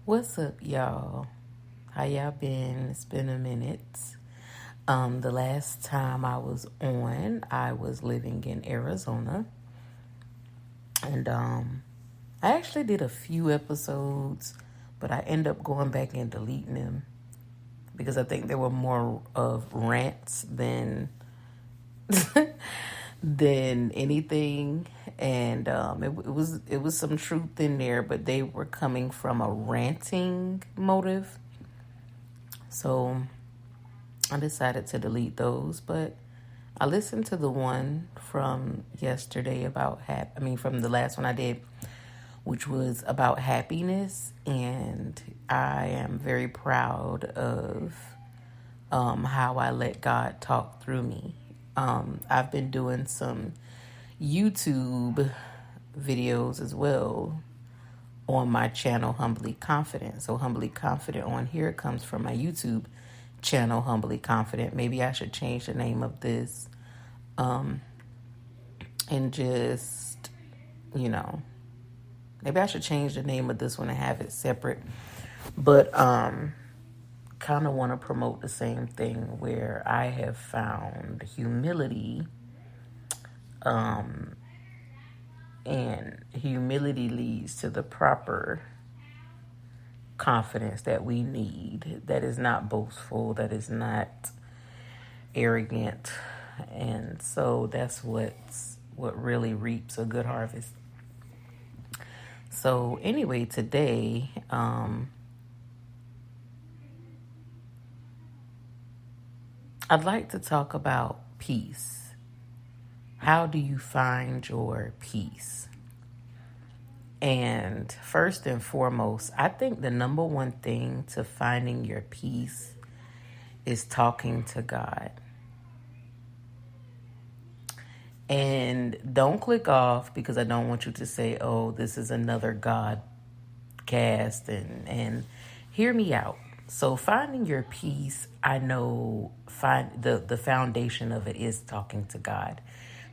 What's up, y'all? How y'all been? It's been a minute. The last time I was on, I was living in Arizona, and I actually did a few episodes, but I end up going back and deleting them because I think they were more of rants than anything, and it was some truth in there, but they were coming from a ranting motive, so I decided to delete those. But I listened to the one from yesterday about from the last one I did, which was about happiness, and I am very proud of how I let God talk through me. I've been doing some YouTube videos as well on my channel, Humbly Confident. So Humbly Confident on here comes from my YouTube channel, Humbly Confident. Maybe I should change the name of this and just, you know, maybe I should change the name of this one and have it separate. But kind of want to promote the same thing where I have found humility, and humility leads to the proper confidence that we need, that is not boastful, that is not arrogant. And so that's what really reaps a good harvest. So anyway, today I'd like to talk about peace. How do you find your peace? And first and foremost, I think the number one thing to finding your peace is talking to God. And don't click off, because I don't want you to say, oh, this is another God cast, and hear me out. So finding your peace, I know the foundation of it is talking to God.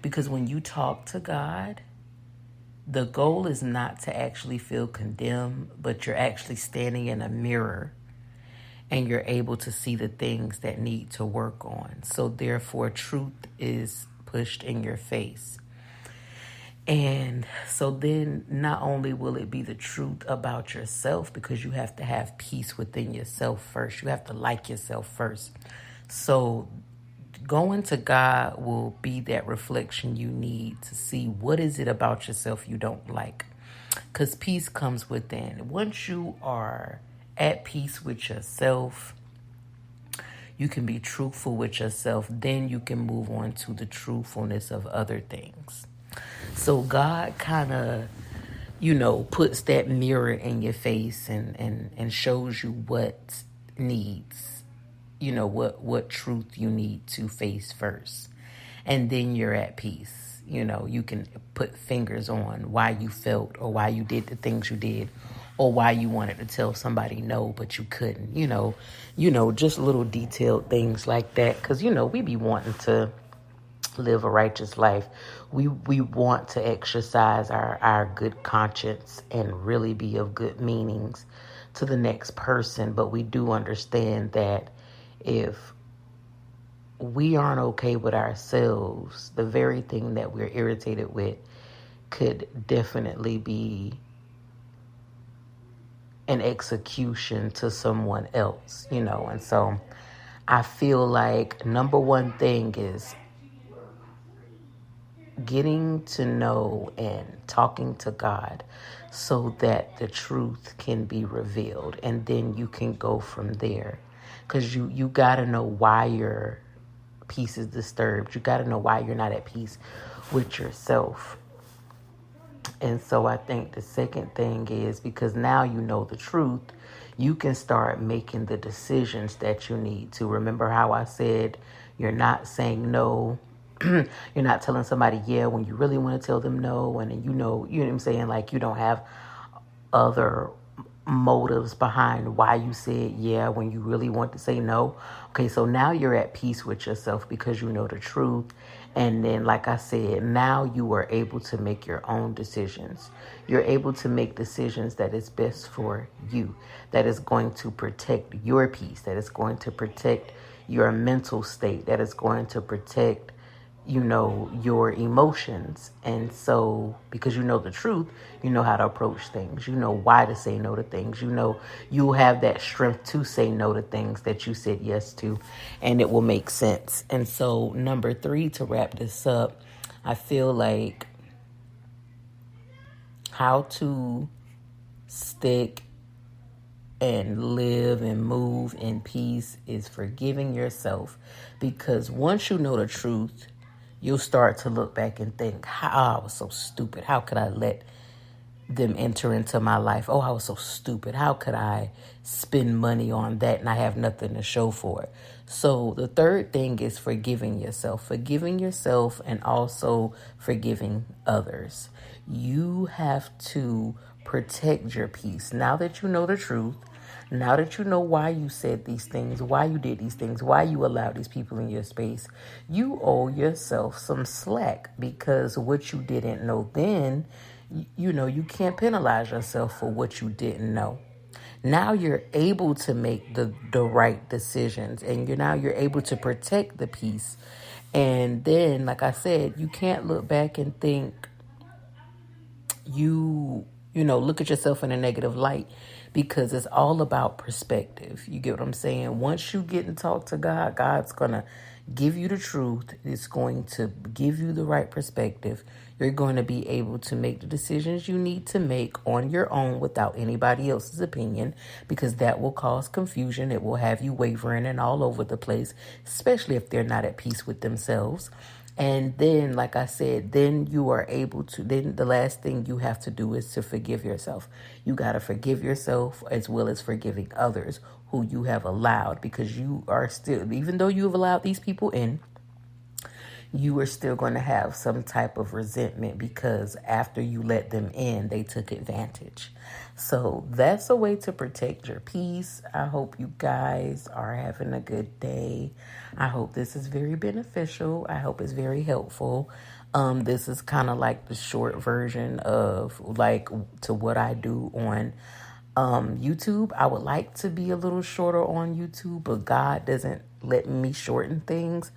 Because when you talk to God, the goal is not to actually feel condemned, but you're actually standing in a mirror and you're able to see the things that need to work on. So therefore, truth is pushed in your face. And so then not only will it be the truth about yourself, because you have to have peace within yourself first. You have to like yourself first. So going to God will be that reflection you need to see what is it about yourself you don't like. Because peace comes within. Once you are at peace with yourself, you can be truthful with yourself. Then you can move on to the truthfulness of other things. So God kind of, puts that mirror in your face and shows you what needs, what truth you need to face first. And then you're at peace. You can put fingers on why you felt or why you did the things you did or why you wanted to tell somebody no, but you couldn't, just little detailed things like that. Because, we be wanting to live a righteous life. We want to exercise our good conscience and really be of good meanings to the next person. But we do understand that if we aren't okay with ourselves, the very thing that we're irritated with could definitely be an execution to someone else, And so I feel like number one thing is getting to know and talking to God so that the truth can be revealed. And then you can go from there. Because you got to know why your peace is disturbed. You got to know why you're not at peace with yourself. And so I think the second thing is, because now you know the truth, you can start making the decisions that you need to. Remember how I said you're not saying no. You're not telling somebody yeah when you really want to tell them no. And you know what I'm saying? Like, you don't have other motives behind why you said yeah when you really want to say no. Okay, so now you're at peace with yourself because you know the truth, And then, like I said, now you are able to make your own decisions. You're able to make decisions that is best for you, that is going to protect your peace, that is going to protect your mental state, that is going to protect, your emotions. And so, because you know the truth, you know how to approach things. You know why to say no to things. You know you'll have that strength to say no to things that you said yes to, and it will make sense. And so, number 3, to wrap this up, I feel like how to stick and live and move in peace is forgiving yourself. Because once you know the truth, you'll start to look back and think, how I was so stupid. How could I let them enter into my life? Oh, I was so stupid. How could I spend money on that and I have nothing to show for it? So the third thing is forgiving yourself and also forgiving others. You have to protect your peace. Now that you know the truth, now that you know why you said these things, why you did these things, why you allowed these people in your space, you owe yourself some slack, because what you didn't know then, you can't penalize yourself for what you didn't know. Now you're able to make the right decisions, and you're able to protect the peace. And then, like I said, you can't look back and think look at yourself in a negative light, because it's all about perspective. You get what I'm saying? Once you get and talk to God, God's going to give you the truth. It's going to give you the right perspective. You're going to be able to make the decisions you need to make on your own without anybody else's opinion, because that will cause confusion. It will have you wavering and all over the place, especially if they're not at peace with themselves. And then, like I said, then you are able to, then the last thing you have to do is to forgive yourself. You got to forgive yourself as well as forgiving others who you have allowed, because you are still, even though you've allowed these people in, you are still going to have some type of resentment, because after you let them in, they took advantage. So that's a way to protect your peace. I hope you guys are having a good day. I hope this is very beneficial. I hope it's very helpful. This is kind of like the short version of to what I do on YouTube. I would like to be a little shorter on YouTube, but God doesn't let me shorten things.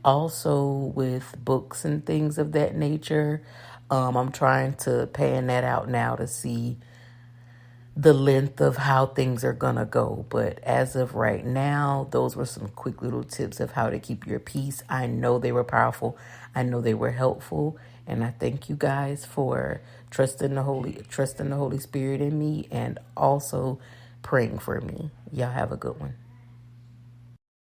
Also with books and things of that nature, I'm trying to pan that out now to see the length of how things are gonna go. But as of right now, those were some quick little tips of how to keep your peace. I know they were powerful. I know they were helpful. And I thank you guys for trusting the Holy Spirit in me, and also praying for me. Y'all have a good one.